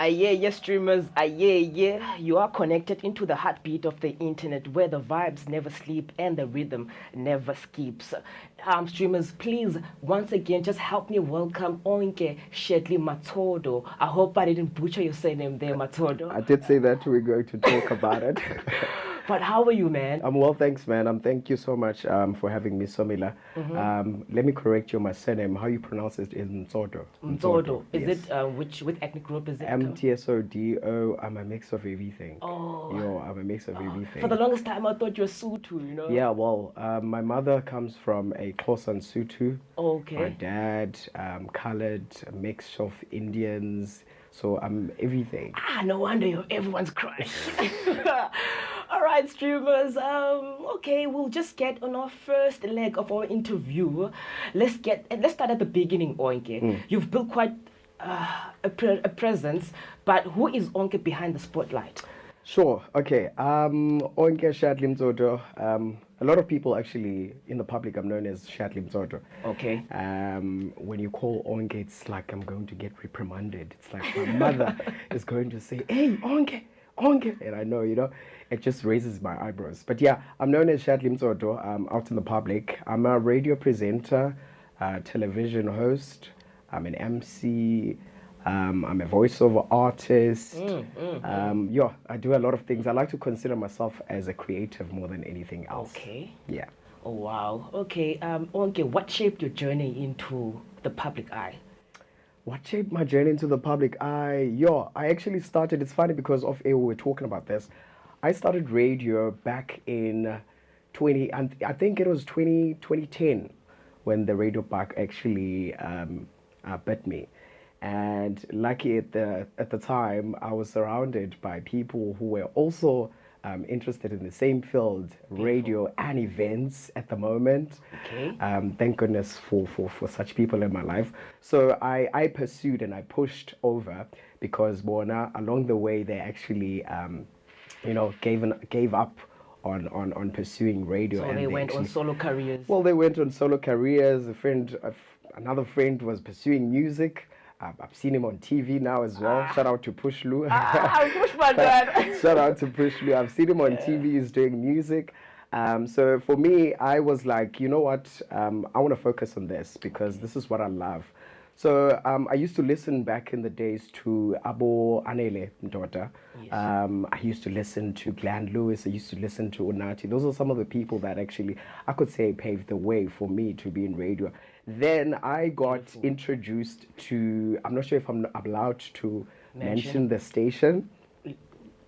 Aye, streamers, aye. You are connected into the heartbeat of the internet where the vibes never sleep and the rhythm never skips. Streamers, please, once again, just help me welcome Onke Shadley Mtsodo. I hope I didn't butcher your surname there, Mtsodo. I did say that we're going to talk about it. But how are you, man? I'm well, thanks, man. Thank you so much for having me, Somila. Let me correct you, my surname. How you pronounce it is Mtsodo. Mtsodo. Is yes. it, which ethnic group is it? Mtsodo. I'm a mix of everything. Oh. Yo, I'm a mix of everything. For the longest time, I thought you were Sotho, you know? Yeah, well, my mother comes from a Xhosa and Sotho. Okay. My dad, colored, a mix of Indians. So I'm everything. No wonder you're everyone's crush. All right, streamers. Okay, we'll just get on our first leg of our interview. Let's start at the beginning, Onke. You've built quite a presence, but who is Onke behind the spotlight? Sure. Okay. Onke Shadley Mtsodo. A lot of people actually in the public, I'm known as Shadley Mtsodo. Okay. When you call Onke, it's like I'm going to get reprimanded. It's like my mother is going to say, "Hey, Onke, Onke," and I know, it just raises my eyebrows. But yeah, I'm known as Shadley Mtsodo. Out in the public. I'm a radio presenter, television host. I'm an MC. I'm a voiceover artist. Yeah, I do a lot of things. I like to consider myself as a creative more than anything else. Okay. Yeah. Oh, wow. Okay. Onke, what shaped your journey into the public eye? What shaped my journey into the public eye? I actually started, it's funny because off air we were talking about this. I started radio back in I think it was 2010 when the radio bug actually bit me. And lucky at the time, I was surrounded by people who were also interested in the same field, radio and events at the moment. Okay. Thank goodness for such people in my life. So I pursued and I pushed over because Bona, along the way, they actually, gave up on pursuing radio. So and they went actually, on solo careers. well, they went on solo careers. Another friend was pursuing music. I've seen him on TV now as well. Shout out to Push Lou. Push my dad. Shout out to Push Lou. I've seen him on TV. He's doing music. So for me, I was like, you know what? I want to focus on this because this is what I love. So I used to listen back in the days to Abo Anele Mdota. Yes. I used to listen to Glenn Lewis. I used to listen to Unati. Those are some of the people that actually, I could say, paved the way for me to be in radio. Then I got introduced to, I'm not sure if I'm allowed to mention the station.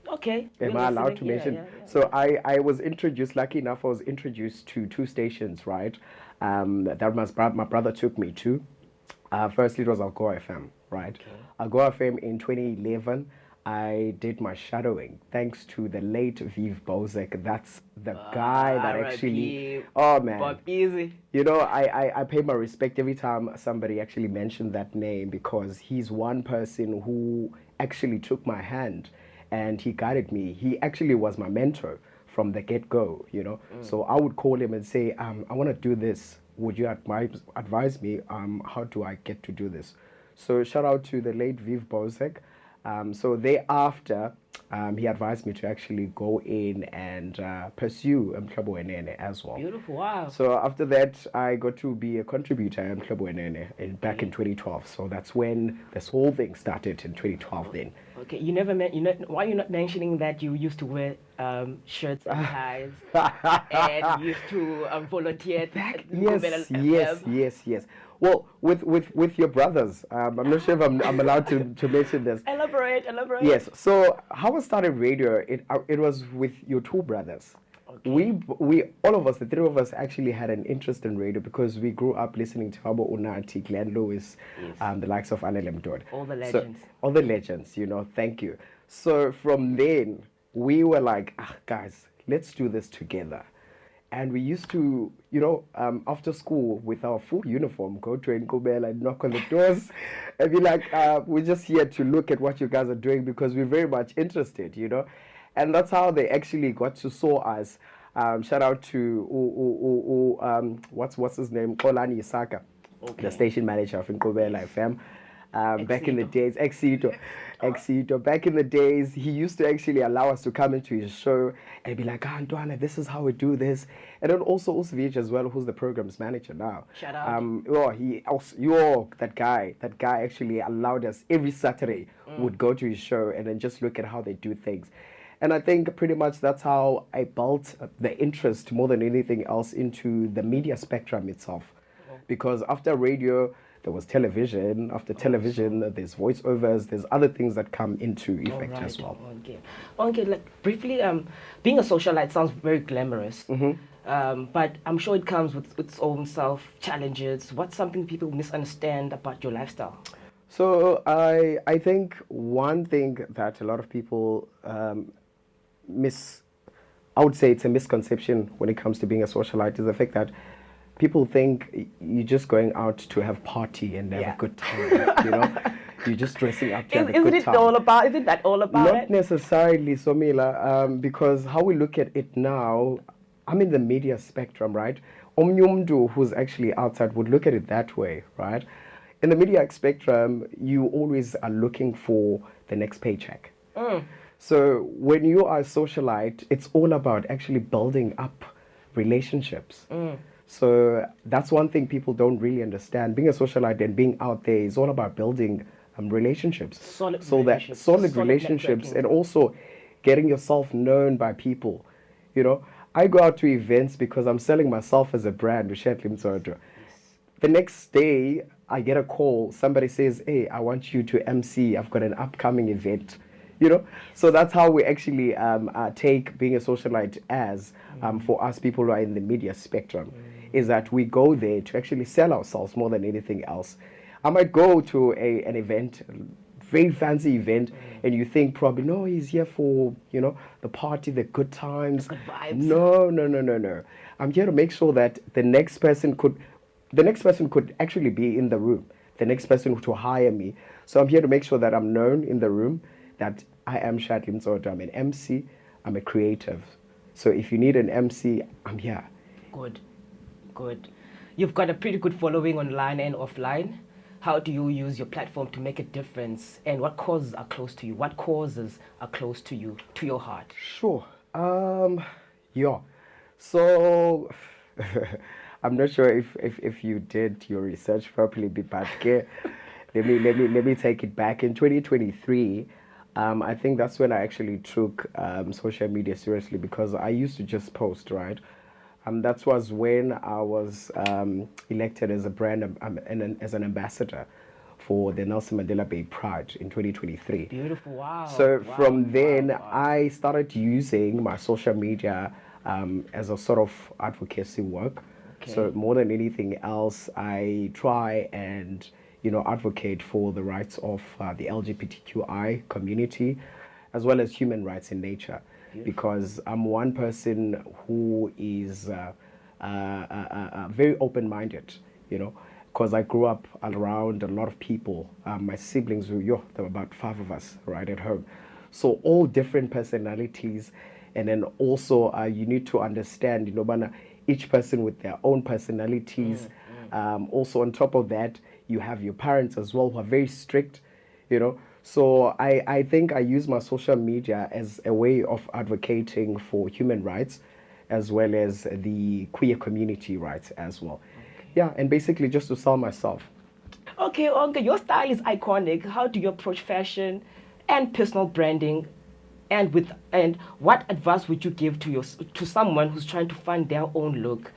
Okay. Am I allowed to mention? Yeah. So I was introduced, lucky enough, I was introduced to two stations, right? That my brother took me to. Firstly, it was Algoa FM, right? Okay. Algoa FM in 2011. I did my shadowing thanks to the late Viv Bozek. That's the guy that actually. Oh man, Bob Easy. I pay my respect every time somebody actually mentioned that name because he's one person who actually took my hand and he guided me. He actually was my mentor from the get-go. So I would call him and say, I want to do this. Would you advise me? How do I get to do this? So shout out to the late Viv Bozek. So thereafter, he advised me to actually go in and pursue Mhlobo Enene as well. Beautiful, wow. So after that, I got to be a contributor at Mhlobo Enene back in 2012. So that's when this whole thing started in 2012 then. Okay, why are you not mentioning that you used to wear shirts and ties and used to volunteer at Yes. Well, with your brothers, I'm not sure if I'm allowed to mention this. Elaborate. Yes. So how I started radio, it was with your two brothers. Okay. We all of us, the three of us, actually had an interest in radio because we grew up listening to Abo Unati, Glenn Lewis, the likes of Anele Mtsodo. All the legends. All the legends, thank you. So from then, we were like, guys, let's do this together. And we used to, after school with our full uniform, go to Nkobela and knock on the doors and be like, we're just here to look at what you guys are doing because we're very much interested, And that's how they actually got to saw us. Shout out to what's his name? Kolani Isaka, the station manager of Nkobela FM. back in the Exito. days, Exito. Back in the days, he used to actually allow us to come into his show and be like, ah, Ntwana, this is how we do this. And then also Usvich as well, who's the program's manager now. Shout out. He also, that guy actually allowed us every Saturday would go to his show and then just look at how they do things. And I think pretty much that's how I built the interest more than anything else into the media spectrum itself. Because after radio, there was television. After television, there's voiceovers. There's other things that come into effect as well. Okay. Okay, like briefly, being a socialite sounds very glamorous. But I'm sure it comes with its own self challenges. What's something people misunderstand about your lifestyle? So I think one thing that a lot of people I would say it's a misconception when it comes to being a socialite is the fact that people think you're just going out to have party and have a good time, you know? You're just dressing up to have a good time. Isn't that all about Not necessarily, Somila, because how we look at it now, I'm in the media spectrum, right? Omnyumdu, who's actually outside, would look at it that way, right? In the media spectrum, you always are looking for the next paycheck. So when you are a socialite, it's all about actually building up relationships. So that's one thing people don't really understand. Being a socialite and being out there is all about building relationships. Solid relationships networking. and also getting yourself known by people. You know, I go out to events because I'm selling myself as a brand with Shadley Mtsodo. The next day, I get a call. Somebody says, hey, I want you to MC. I've got an upcoming event. You know, so that's how we actually take being a socialite as for us people who are in the media spectrum, is that we go there to actually sell ourselves more than anything else. I might go to an event, very fancy event, and you think probably, no, he's here for, you know, the party, the good times. The good vibes. No. I'm here to make sure that the next person could actually be in the room. The next person to hire me. So I'm here to make sure that I'm known in the room, that I am Shadley Mtsodo. I'm an MC. I'm a creative. So if you need an MC, I'm here. Good. You've got a pretty good following online and offline. How do you use your platform to make a difference? And what causes are close to you? What causes are close to you, to your heart? Sure. Yeah. So I'm not sure if you did your research properly, but let me take it back. In 2023, I think that's when I actually took social media seriously, because I used to just post, right? That was when I was elected as a brand as an ambassador for the Nelson Mandela Bay Pride in 2023. Beautiful, wow. So from then, I started using my social media as a sort of advocacy work. Okay. So more than anything else, I try and, you know, advocate for the rights of the LGBTQI community, as well as human rights in nature. Beautiful. Because I'm one person who is very open-minded, you know, because I grew up around a lot of people. My siblings, there were about 5 of us right at home. So all different personalities. And then also you need to understand, you know, each person with their own personalities. Also on top of that, you have your parents as well who are very strict, you know. So I think I use my social media as a way of advocating for human rights, as well as the queer community rights as well. Okay. Yeah, and basically just to sell myself. Okay, Onke, your style is iconic. How do you approach fashion and personal branding? And what advice would you give to someone who's trying to find their own look?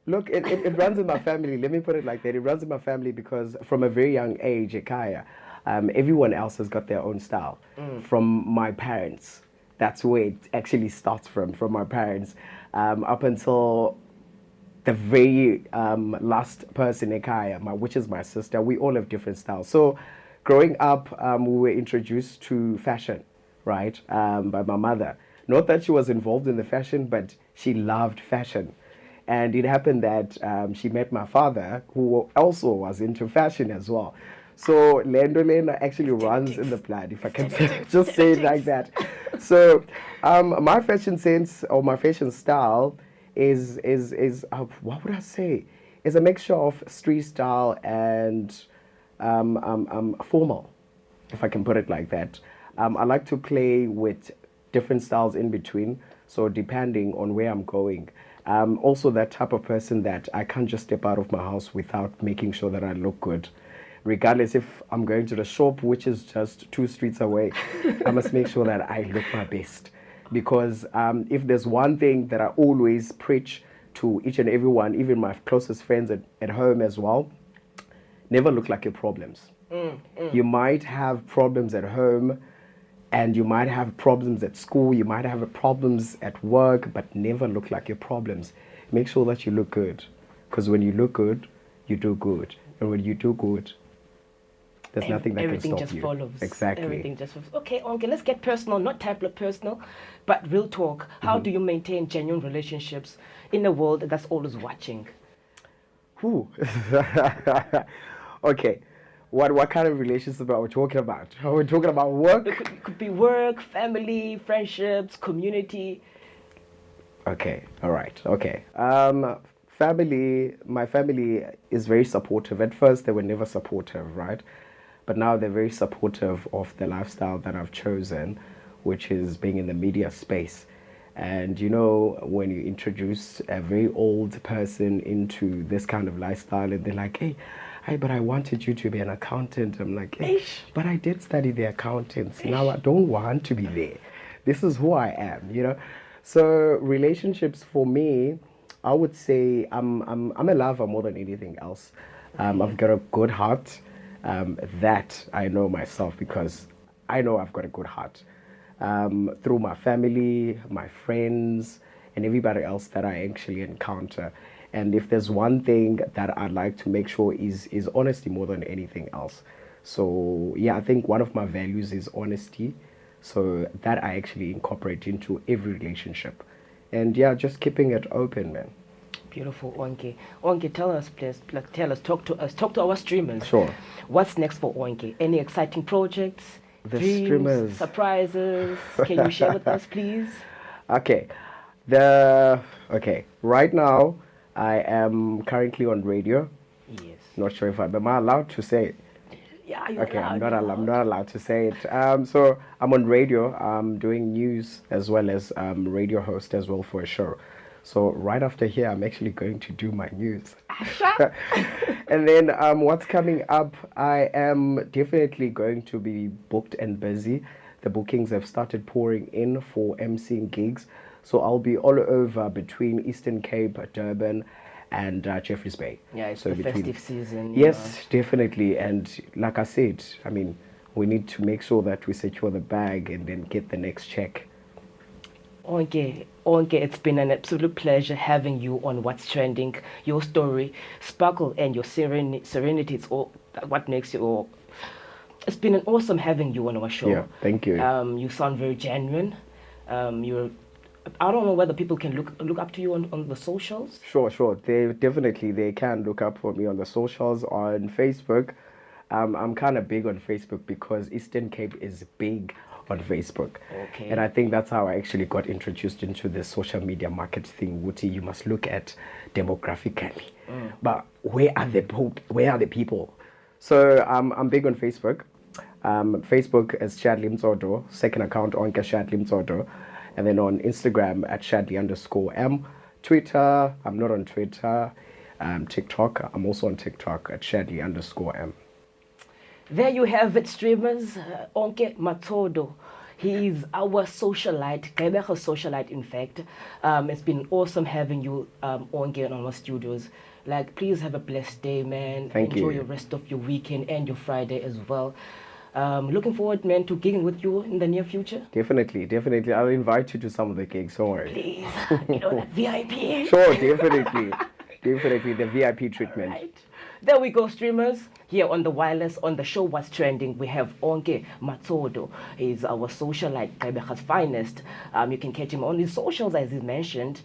Look, it runs in my family. Let me put it like that. It runs in my family because from a very young age, Ekaya, everyone else has got their own style. From my parents, that's where it actually starts from my parents, up until the very last person, Ekaya, which is my sister. We all have different styles. So growing up, we were introduced to fashion, right, by my mother. Not that she was involved in the fashion, but she loved fashion. And it happened that she met my father, who also was into fashion as well. So Lendo Lena actually runs in the blood, if I can just say it like that. So my fashion sense or my fashion style is what would I say? Is a mixture of street style and formal, if I can put it like that. I like to play with different styles in between, so depending on where I'm going. Also that type of person that I can't just step out of my house without making sure that I look good. Regardless if I'm going to the shop, which is just 2 streets away, I must make sure that I look my best. Because if there's one thing that I always preach to each and everyone, even my closest friends at home as well, never look like your problems. You might have problems at home and you might have problems at school, you might have problems at work, but never look like your problems. Make sure that you look good. Because when you look good, you do good. And when you do good, there's nothing that can stop you. Everything just follows. Exactly. Everything just follows. Okay, let's get personal, not type of personal, but real talk. How do you maintain genuine relationships in a world that's always watching? Whew. Okay. What kind of relationship are we talking about? Are we talking about work? It could be work, family, friendships, community. Okay, all right, okay. My family is very supportive. At first, they were never supportive, right? But now they're very supportive of the lifestyle that I've chosen, which is being in the media space. And you know, when you introduce a very old person into this kind of lifestyle, and they're like, hey, but I wanted you to be an accountant. I'm like, hey, but I did study the accountants. Now I don't want to be there. This is who I am, you know? So relationships for me, I would say I'm a lover more than anything else. I've got a good heart. That I know myself because I know I've got a good heart. Through my family, my friends, and everybody else that I actually encounter. And if there's one thing that I'd like to make sure is honesty more than anything else. So yeah, I think one of my values is honesty. So that I actually incorporate into every relationship. And yeah, just keeping it open, man. Beautiful, Onke. Onke, tell us, please, tell us, talk to our streamers. Sure. What's next for Onke? Any exciting projects? The dreams, streamers. Surprises? Can you share with us, please? Okay. Right now, I am currently on radio. Yes. Not sure if am I allowed to say it? Yeah, you're Okay, allowed, I'm not allowed to say it. So I'm on radio. I'm doing news as well as radio host as well for a show. So right after here, I'm actually going to do my news. And then what's coming up? I am definitely going to be booked and busy. The bookings have started pouring in for emceeing gigs. So I'll be all over between Eastern Cape, Durban, and Jeffreys Bay. Yeah, it's so the festive season. Yes, definitely. And like I said, I mean, we need to make sure that we secure the bag and then get the next check. Okay, it's been an absolute pleasure having you on What's Trending. Your story, sparkle, and your serenity. It's all what makes you all. It's been an awesome having you on our show. Yeah, thank you. You sound very genuine. You're. I don't know whether people can look up to you on the socials. Sure. They can look up for me on the socials on Facebook. I'm kind of big on Facebook because Eastern Cape is big on Facebook. Okay. And I think that's how I actually got introduced into the social media market thing. Wuti, you must look at demographically. But where are the people? So I'm big on Facebook. Facebook is Shadley Mtsodo. Second account on Shadley Mtsodo. And then on Instagram at Shadley_M. Twitter, I'm not on Twitter. TikTok, I'm also on TikTok at Shadley_M. There you have it, streamers. Onke Mtsodo. He is our socialite, Gqeberha socialite, in fact. It's been awesome having you, Onke, on our studios. Like, please have a blessed day, man. Thank you. Enjoy your rest of your weekend and your Friday as well. Looking forward, man, to gigging with you in the near future. Definitely. I'll invite you to some of the gigs, don't worry. Please, that VIP. Sure, definitely. Definitely, the VIP treatment. Right. There we go, streamers. Here on the wireless, on the show What's Trending, we have Onke Mtsodo. He's our socialite, Gqeberha's finest. You can catch him on his socials, as he mentioned.